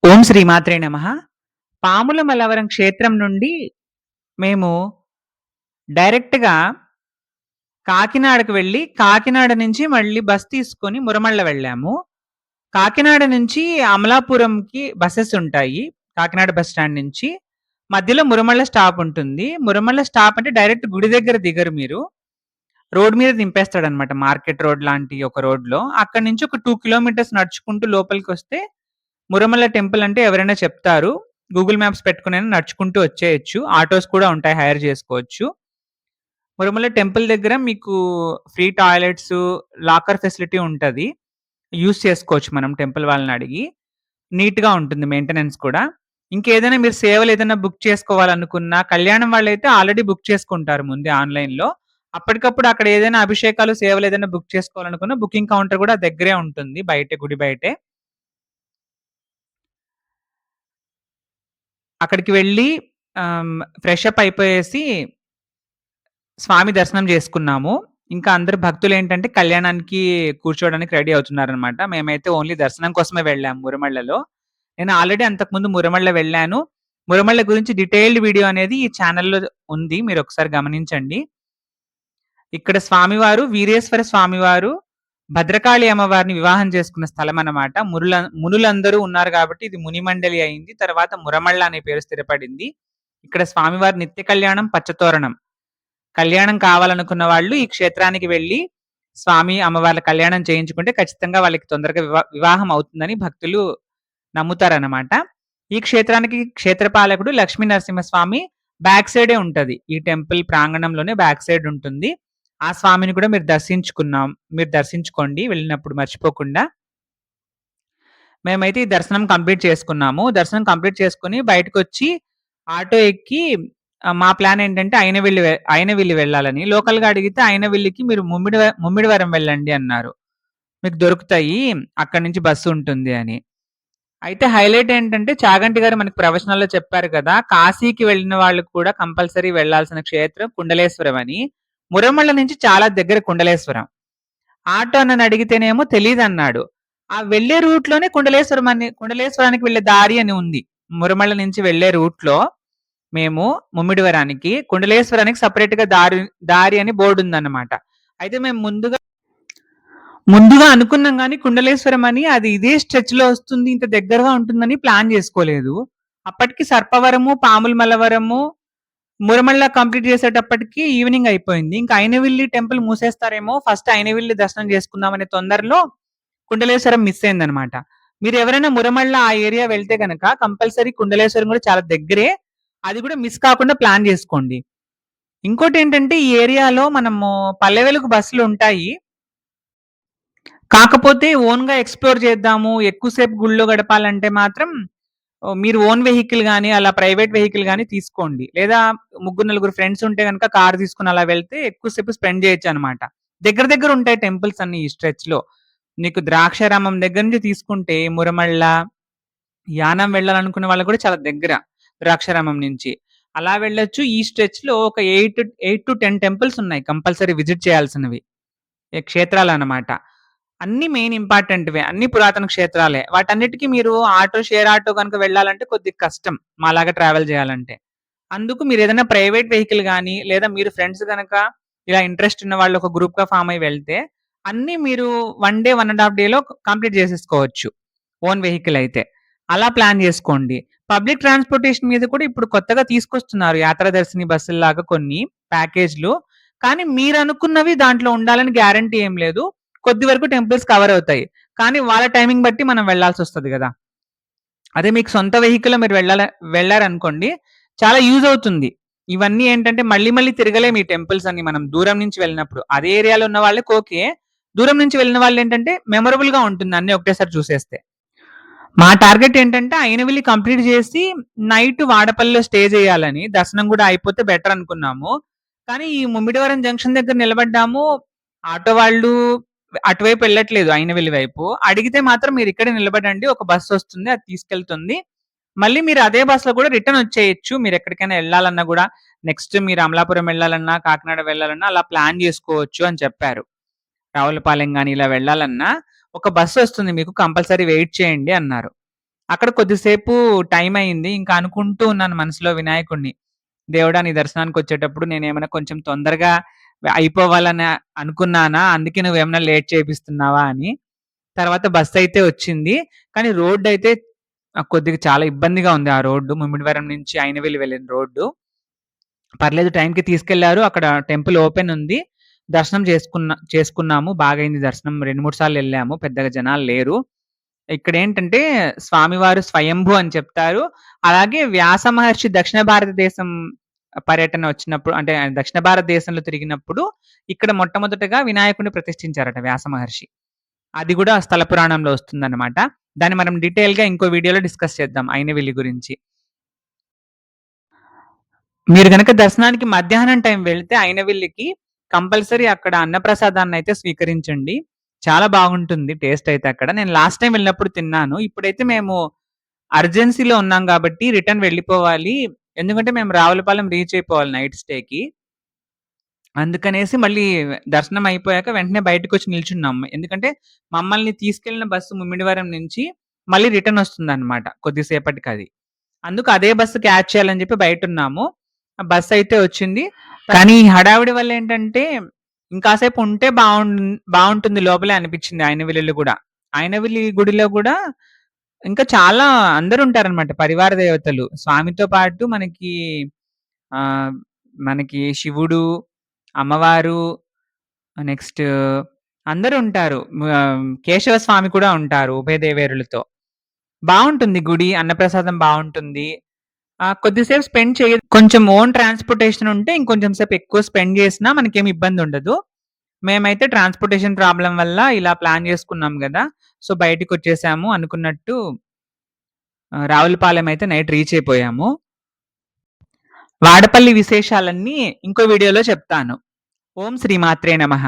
ఓం శ్రీమాత్రే నమః. పాముల మలవరం క్షేత్రం నుండి మేము డైరెక్ట్‌గా కాకినాడకి వెళ్ళి, కాకినాడ నుంచి మళ్ళీ బస్ తీసుకొని మురమళ్ళ వెళ్ళాము. కాకినాడ నుంచి అమలాపురంకి బసెస్ ఉంటాయి. కాకినాడ బస్ స్టాండ్ నుంచి. మధ్యలో మురమళ్ళ స్టాప్ ఉంటుంది. మురమళ్ళ స్టాప్ అంటే డైరెక్ట్ గుడి దగ్గర దిగరు మీరు. రోడ్ మీద దింపేస్తాడనమాట. మార్కెట్ రోడ్ లాంటి ఒక రోడ్‌లో. అక్కడి నుంచి ఒక 2 కిలోమీటర్స్ నడుచుకుంటూ లోపలికొస్తే మురమల్ల టెంపుల్ అంటే ఎవరైనా చెప్తారు. గూగుల్ మ్యాప్స్ పెట్టుకొనైనా నడుచుకుంటూ వచ్చేయొచ్చు. ఆటోస్ కూడా ఉంటాయి. హైర్ చేసుకోవచ్చు. మురమల్ల టెంపుల్ దగ్గర మీకు ఫ్రీ టాయిలెట్సు, లాకర్ ఫెసిలిటీ ఉంటది. యూజ్ చేసుకోవచ్చు మనం టెంపుల్ వాళ్ళని అడిగి. నీట్‌గా ఉంటుంది మెయింటెనెన్స్ కూడా. ఇంకేదైనా మీరు సేవలేదైనా బుక్ చేసుకోవాలనుకున్నా, కళ్యాణం వాళ్ళైతే ఆల్రెడీ బుక్ చేసుకుంటారు ముందే ఆన్‌లైన్‌లో. అప్పటికప్పుడు అక్కడ ఏదైనా అభిషేకాలు, సేవలేదైనా బుక్ చేసుకోవాలనుకున్నా బుకింగ్ కౌంటర్ కూడా దగ్గరే ఉంటుంది. బయటే గుడి బయటే. అక్కడికి వెళ్ళి ఫ్రెష్ అప్ అయిపోయేసి స్వామి దర్శనం చేసుకున్నాము. ఇంకా అందరు భక్తులేంటంటే కళ్యాణానికి కూర్చోవడానికి రెడీ అవుతున్నారనమాట. మేమైతే ఓన్లీ దర్శనం కోసమే వెళ్ళాము మురమళ్ళలో. నేను ఆల్రెడీ అంతకుముందు మురమళ్ళ వెళ్ళాను. మురమళ్ళ గురించి డీటెయిల్డ్ వీడియో అనేది ఈ ఛానెల్‌లో ఉంది. మీరొకసారి గమనించండి. ఇక్కడ స్వామివారు వీరేశ్వర స్వామివారు, భద్రకాళి అమ్మవారిని వివాహం చేసుకున్న స్థలమనమాట. మునులందరూ ఉన్నారు గాబట్టి ఇది మునిమండలి అయింది. తర్వాత మురమళ్ళ అనే పేరు స్థిరపడింది. ఇక్కడ స్వామివారి నిత్య కళ్యాణం, పచ్చతోరణం. కళ్యాణం కావాలనుకున్న వాళ్ళు ఈ క్షేత్రానికి వెళ్లి స్వామి, అమ్మవార్ల కళ్యాణం చేయించుకుంటే ఖచ్చితంగా వాళ్ళకి తొందరగా వివాహం అవుతుందని భక్తులు నమ్ముతారనమాట. ఈ క్షేత్రానికి క్షేత్రపాలకుడు లక్ష్మీ నరసింహస్వామి బ్యాక్ సైడే ఉంటది. ఈ టెంపుల్ ప్రాంగణంలోనే బ్యాక్ సైడ్ ఉంటుంది. ఆ స్వామిని కూడా మీరు దర్శించుకోండి వెళ్ళినప్పుడు మర్చిపోకుండా. మేమైతే ఈ దర్శనం కంప్లీట్ చేసుకున్నాము. దర్శనం కంప్లీట్ చేసుకొని బయటకొచ్చి ఆటో ఎక్కి మా ప్లాన్ ఏంటంటే అయినవిల్లి వెళ్ళాలని. లోకల్‌గా అడిగితే అయినవిల్లికి మీరు ముమ్మిడివరం వెళ్ళండి అన్నారు. మీకు దొరుకుతాయి. అక్కడి నుంచి బస్సు ఉంటుంది అని. అయితే హైలైట్ ఏంటంటే చాగంటి గారు మనకి ప్రవచనాల్లో చెప్పారు కదా! కాశీకి వెళ్ళిన వాళ్ళు కూడా కంపల్సరీ వెళ్ళాల్సిన క్షేత్రం కుండలేశ్వరం అని. మురమళ్ళ నుంచి చాలా దగ్గర కుండలేశ్వరం. ఆటో అన్నని అడిగితేనేమో తెలీదన్నాడు. ఆ వెళ్ళే రూట్‌లోనే కుండలేశ్వరానికి వెళ్ళే దారి అని ఉంది. మురమళ్ళ నుంచి వెళ్ళే రూట్‌లో మేము ముమ్మిడివరానికి, కుండలేశ్వరానికి సెపరేట్‌గా దారి అని బోర్డుందన్నమాట. అయితే మేము ముందుగా అనుకున్నాం గానీ కుండలేశ్వరం అని అది ఇదే స్ట్రెచ్‌లో వస్తుంది. ఇంత దగ్గరగా ఉంటుందని ప్లాన్ జేసుకోలేదు. అప్పటికి సర్పవరము, పాముల మల్లవరము, మురమళ్ళ కంప్లీట్ చేసేటప్పటికి ఈవినింగ్ అయిపోయింది. ఇంకా అయినవిల్లి టెంపుల్ మూసేస్తారేమో ఫస్ట్ అయినవిల్లి దర్శనం చేసుకుందాం అనే తొందరలో కుండలేశ్వరం మిస్ అయిందనమాట. మీరు ఎవరైనా మురమళ్ళ ఆ ఏరియా వెళ్తే గనక కంపల్సరీ కుండలేశ్వరం కూడా చాలా దగ్గరే. అది కూడా మిస్ కాకుండా ప్లాన్ చేసుకోండి. ఇంకోటేంటంటే ఈ ఏరియాలో మనము పల్లె వెలుగు బస్సులుంటాయి. కాకపోతే ఓన్‌గా ఎక్స్‌ప్లోర్ చేద్దాము, ఎక్కువ సేపు గుడిలో గడపాలంటే మాత్రం మీరు ఓన్ వెహికల్ గాని, అలా ప్రైవేట్ వెహికల్ గాని తీసుకోండి. లేదా ముగ్గురు, నలుగురు ఫ్రెండ్స్ ఉంటే గనక కార్ తీసుకొని అలా వెళ్తే ఎక్కువ సేపు స్పెండ్ చేయొచ్చనమాట. దగ్గర దగ్గర ఉంటాయి టెంపుల్స్ అన్ని ఈ స్ట్రెచ్‌లో. నీకు ద్రాక్షారామం దగ్గర నుంచి తీసుకుంటే మురమళ్ళ, యానాం వెళ్ళాలనుకున్న వాళ్ళకి కూడా చాలా దగ్గర ద్రాక్షారామం నుంచి. అలా వెళ్ళొచ్చు. ఈ స్ట్రెచ్‌లో ఒక 8-10 టెంపుల్స్ ఉన్నాయి కంపల్సరీ విజిట్ చేయాల్సినవి. క్షేత్రాలనమాట. అన్నీ మెయిన్ ఇంపార్టెంట్‌వే. అన్నీ పురాతన క్షేత్రాలే. వాటన్నిటికి మీరు షేర్ ఆటో గనుక వెళ్ళాలంటే కొద్దిగా కష్టం. మాలాగా ట్రావెల్ చేయాలంటే. అందుకు మీరేదైనా ప్రైవేట్ వెహికల్ గాని, లేదా మీరు ఫ్రెండ్స్ గనక ఇలా ఇంట్రెస్ట్ ఉన్న వాళ్ళు ఒక గ్రూప్‌గా ఫార్మ్ అయ్యి వెళ్తే, అన్నీ మీరు 1 డే, 1 ½ డేలో కంప్లీట్ చేసేసుకోవచ్చు. ఓన్ వెహికల్ అయితే. అలా ప్లాన్ చేసుకోండి. పబ్లిక్ ట్రాన్స్‌పోర్టేషన్ మీద కూడా ఇప్పుడు కొత్తగా తీసుకొస్తున్నారు. యాత్రాదర్శిని బస్సుల్లాగా కొన్ని ప్యాకేజ్‌లు. కానీ మీరనుకున్నవి దాంట్లో ఉండాలని గ్యారంటీ ఏం లేదు. కొద్ది వరకు టెంపుల్స్ కవర్ అవుతాయి. కానీ వాళ్ళ టైమింగ్ బట్టి మనం వెళ్ళాల్సొస్తది గదా! అదే మీకు సొంత వెహికల్‌లో మీరు వెళ్లారనుకోండి, చాలా యూజ్ అవుతుంది. ఇవన్నీ ఏంటంటే మళ్ళీ మళ్ళీ తిరగలేము ఈ టెంపుల్స్ అన్ని మనం దూరం నుంచి వెళ్ళినప్పుడు. అదే ఏరియాలో ఉన్న వాళ్ళకి ఓకే. దూరం నుంచి వెళ్ళిన వాళ్ళేంటంటే మెమరబుల్‌గా ఉంటుంది అన్నీ ఒకటేసారి చూసేస్తే. మా టార్గెట్ ఏంటంటే అయినవెళ్లి కంప్లీట్ చేసి నైట్ వాడపల్లిలో స్టే చేయాలని. దర్శనం కూడా అయిపోతే బెటర్ అనుకున్నాము. కానీ ఈ ముమ్మిడివరం జంక్షన్ దగ్గర నిలబడ్డాము. ఆటో వాళ్ళు అటువైపు వెళ్ళట్లేదు అయినవెల్లి వైపు. అడిగితే మాత్రం మీరు ఇక్కడే నిలబడండి. ఒక బస్ వస్తుంది. అది తీసుకెళ్తుంది. మళ్ళీ మీరు అదే బస్‌లో కూడా రిటర్న్ వచ్చేయొచ్చు. మీరు ఎక్కడికైనా ఎళ్ళాలన్నా గూడా నెక్స్ట్ మీరు అమలాపురం వెళ్ళాలన్నా, కాకినాడ వెళ్ళాలన్నా అలా ప్లాన్ చేసుకోవచ్చు అని చెప్పారు. రావులపాలెం గాని ఇలా వెళ్ళాలన్నా ఒక బస్ వస్తుంది మీకు కంపల్సరీ వెయిట్ చేయండి అన్నారు. అక్కడ కొద్దిసేపు టైమయింది. ఇంకా అనుకుంటూ ఉన్నాను మనసులో వినాయకుడిని. దేవుడా! నీ దర్శనానికొచ్చేటప్పుడు నేనేమైనా కొంచెం తొందరగా అయిపోవాలని అనుకున్నానా? అందుకే నువ్వేమన్నా లేట్ చేపిస్తున్నావా అని. తర్వాత బస్సయితే వచ్చింది. కానీ రోడ్డయితే కొద్దిగా చాలా ఇబ్బందిగా ఉంది ఆ రోడ్డు. ముమ్మిడివరం నుంచి అయినవెల్లి వెళ్ళిన రోడ్డు. పర్లేదు టైంకి తీసుకెళ్లారు. అక్కడ టెంపుల్ ఓపెన్ ఉంది. దర్శనం చేసుకున్నాము. బాగయింది దర్శనం. 2, 3 సార్లెళ్ళాము. పెద్దగా జనాలు లేరు. ఇక్కడేంటంటే స్వామివారు స్వయంభూ అని చెప్తారు. అలాగే వ్యాస మహర్షి దక్షిణ భారతదేశం పర్యటన వచ్చినప్పుడు అంటే ఆయన దక్షిణ భారతదేశంలో తిరిగినప్పుడు ఇక్కడ మొట్టమొదటగా వినాయకుడిని ప్రతిష్ఠించారట వ్యాస మహర్షి. అది గూడా స్థల పురాణంలో వస్తుందన్నమాట. దాన్ని మనం డీటెయిల్‌గా ఇంకో వీడియోలో డిస్కస్ చేద్దాం అయినవెల్లి గురించి. మీరు గనక దర్శనానికి మధ్యాహ్నం టైం వెళ్తే అయినవెల్లికి కంపల్సరీ అక్కడ అన్నప్రసాదాన్నయితే స్వీకరించండి. చాలా బాగుంటుంది టేస్ట్ అయితే అక్కడ. నేను లాస్ట్ టైమ్ వెళ్ళినప్పుడు తిన్నాను. ఇప్పుడైతే మేము అర్జెన్సీలో ఉన్నాం గాబట్టి రిటర్న్ వెళ్ళిపోవాలి. ఎందుకంటే మేము రావులపాలెం రీచ్ అయిపోవాలి నైట్ స్టేకి. అందుకనేసి మళ్ళీ దర్శనం అయిపోయాక వెంటనే బయటకొచ్చి నిల్చున్నాం. ఎందుకంటే మమ్మల్ని తీసుకెళ్ళిన బస్సు ముమ్మిడివరం నుంచి మళ్ళీ రిటర్న్ వస్తుందన్నమాట కొద్దిసేపటికది. అందుకు అదే బస్సు క్యాచ్ చేయాలని చెప్పి బయటున్నాము. ఆ బస్సయితే వచ్చింది. కానీ ఈ హడావిడి వల్లేంటంటే ఇంకాసేపు ఉంటే బావుంటుంది లోపలే అనిపిచ్చింది అయినవెల్లిలో గూడా. అయినవెల్లి గుడిలో గూడా ఇంకా చాలా అందరుంటారనమాట పరివార దేవతలు. స్వామితో పాటు ఆహ్, మనకి శివుడు, అమ్మవారు, నెక్స్ట్ అందరుంటారు. కేశవ స్వామి కూడా ఉంటారు ఉభయ దేవేరులతో. బావుంటుంది గుడి. అన్నప్రసాదం బావుంటుంది. కొద్దిసేపు స్పెండ్ కొంచెం ఓన్ ట్రాన్స్‌పోర్టేషన్ ఉంటే ఇంకొంచెం సేపు ఎక్కువ స్పెండ్ చేసినా మనకేమి ఇబ్బందుండదు. మేమైతే ట్రాన్స్‌పోర్టేషన్ ప్రాబ్లమ్ వల్ల ఇలా ప్లాన్ చేసుకున్నాం గదా! సో, బయటికొచ్చేసాము అనుకున్నట్టు రావులపాలెం అయితే నైట్ రీచ్ అయిపోయాము. వాడపల్లి విశేషాలన్నీ ఇంకో వీడియోలో చెప్తాను. ఓం శ్రీ మాత్రే నమః.